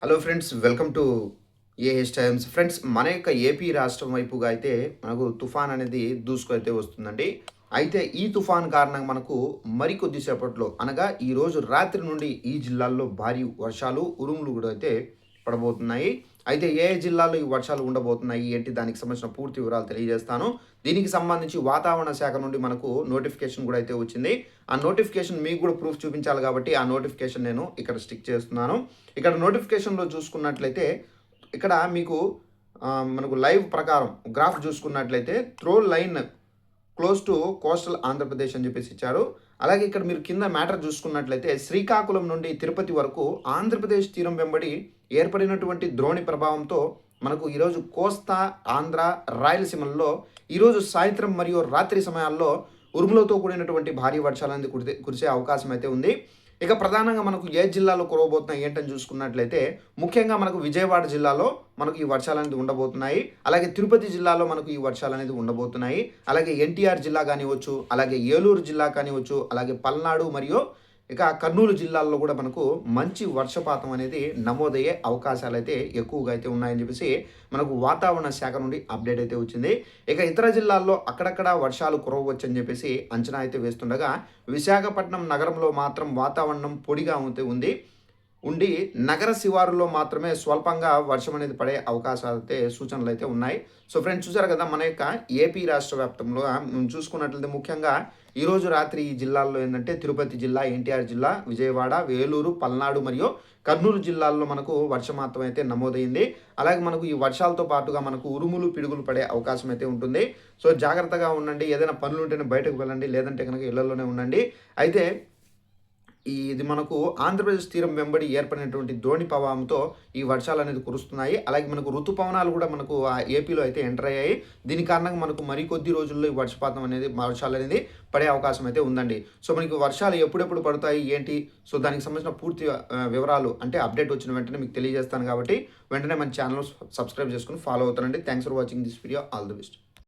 Hello friends, welcome to AH times. Friends, మన యొక్క AP రాష్ట్రం వైపుగా అయితే మనకు తుఫాన్ అనేది దూసుకైతే వస్తుందండి. అయితే ఈ తుఫాన్ కారణంగా మనకు మరికొద్ది సేపట్లో అనగా ఈరోజు రాత్రి నుండి ఈ జిల్లాల్లో భారీ వర్షాలు, ఉరుములు కూడా అయితే పడబోతున్నాయి. అయితే ఏ ఏ జిల్లాల్లో ఈ వర్షాలు ఉండబోతున్నాయి ఏంటి, దానికి సంబంధించిన పూర్తి వివరాలు తెలియజేస్తాను. దీనికి సంబంధించి వాతావరణ శాఖ నుండి మనకు నోటిఫికేషన్ కూడా అయితే వచ్చింది. ఆ నోటిఫికేషన్ మీకు కూడా ప్రూఫ్ చూపించాలి కాబట్టి ఆ నోటిఫికేషన్ నేను ఇక్కడ స్టిక్ చేస్తున్నాను. ఇక్కడ నోటిఫికేషన్లో చూసుకున్నట్లయితే ఇక్కడ మీకు మనకు లైవ్ ప్రకారం గ్రాఫ్ చూసుకున్నట్లయితే throw line close to coastal Andhra Pradesh అని చెప్పేసి ఇచ్చారు. అలాగే ఇక్కడ మీరు కింద మ్యాటర్ చూసుకున్నట్లయితే శ్రీకాకుళం నుండి తిరుపతి వరకు ఆంధ్రప్రదేశ్ తీరం వెంబడి ఏర్పడినటువంటి ద్రోణి ప్రభావంతో మనకు ఈరోజు కోస్తా, ఆంధ్ర, రాయలసీమల్లో ఈరోజు సాయంత్రం మరియు రాత్రి సమయాల్లో ఉరుములతో కూడినటువంటి భారీ వర్షాలు అనేది కురిసే అవకాశం అయితే ఉంది. ఇక ప్రధానంగా మనకు ఏ జిల్లాలో కురవబోతున్నాయి ఏంటని చూసుకున్నట్లయితే ముఖ్యంగా మనకు విజయవాడ జిల్లాలో మనకు ఈ వర్షాలు అనేది ఉండబోతున్నాయి. అలాగే తిరుపతి జిల్లాలో మనకు ఈ వర్షాలు అనేది ఉండబోతున్నాయి. అలాగే ఎన్టీఆర్ జిల్లా కానివచ్చు, అలాగే ఏలూరు జిల్లా కానివచ్చు, అలాగే పల్నాడు మరియు ఇక కర్నూలు జిల్లాల్లో కూడా మనకు మంచి వర్షపాతం అనేది నమోదయ్యే అవకాశాలు అయితే ఎక్కువగా అయితే ఉన్నాయని చెప్పేసి మనకు వాతావరణ శాఖ నుండి అప్డేట్ అయితే వచ్చింది. ఇక ఇతర జిల్లాల్లో అక్కడక్కడ వర్షాలు కురవవచ్చు అని చెప్పేసి అంచనా అయితే వేస్తుండగా విశాఖపట్నం నగరంలో మాత్రం వాతావరణం పొడిగా ఉంది. నగర శివారులో మాత్రమే స్వల్పంగా వర్షం అనేది పడే అవకాశాలు అయితే సూచనలు అయితే ఉన్నాయి. సో ఫ్రెండ్స్, చూసారు కదా మన యొక్క ఏపీ రాష్ట్ర వ్యాప్తంలో చూసుకున్నట్లయితే ముఖ్యంగా ఈరోజు రాత్రి ఈ జిల్లాల్లో ఏంటంటే తిరుపతి జిల్లా, ఎన్టీఆర్ జిల్లా, విజయవాడ, వేలూరు, పల్నాడు మరియు కర్నూలు జిల్లాల్లో మనకు వర్షపాతం అయితే నమోదైంది. అలాగే మనకు ఈ వర్షాలతో పాటుగా మనకు ఉరుములు, పిడుగులు పడే అవకాశం అయితే ఉంటుంది. సో జాగ్రత్తగా ఉండండి. ఏదైనా పనులు ఉంటేనే బయటకు వెళ్ళండి, లేదంటే కనుక ఇళ్లలోనే ఉండండి. అయితే ఇది మనకు ఆంధ్రప్రదేశ్ తీరం వెంబడి ఏర్పడినటువంటి ద్రోణి ప్రభావంతో ఈ వర్షాలు అనేది కురుస్తున్నాయి. అలాగే మనకు ఋతుపవనాలు కూడా మనకు ఏపీలో అయితే ఎంటర్ అయ్యాయి. దీని కారణంగా మనకు మరికొద్ది రోజుల్లో ఈ వర్షాలు అనేది పడే అవకాశం అయితే ఉందండి. సో మనకి వర్షాలు ఎప్పుడెప్పుడు పడతాయి ఏంటి, సో దానికి సంబంధించిన పూర్తి వివరాలు అంటే అప్డేట్ వచ్చిన వెంటనే మీకు తెలియజేస్తాను. కాబట్టి వెంటనే మన ఛానల్ సబ్స్క్రైబ్ చేసుకుని ఫాలో అవుతానండి. Thanks for watching this video. All the best.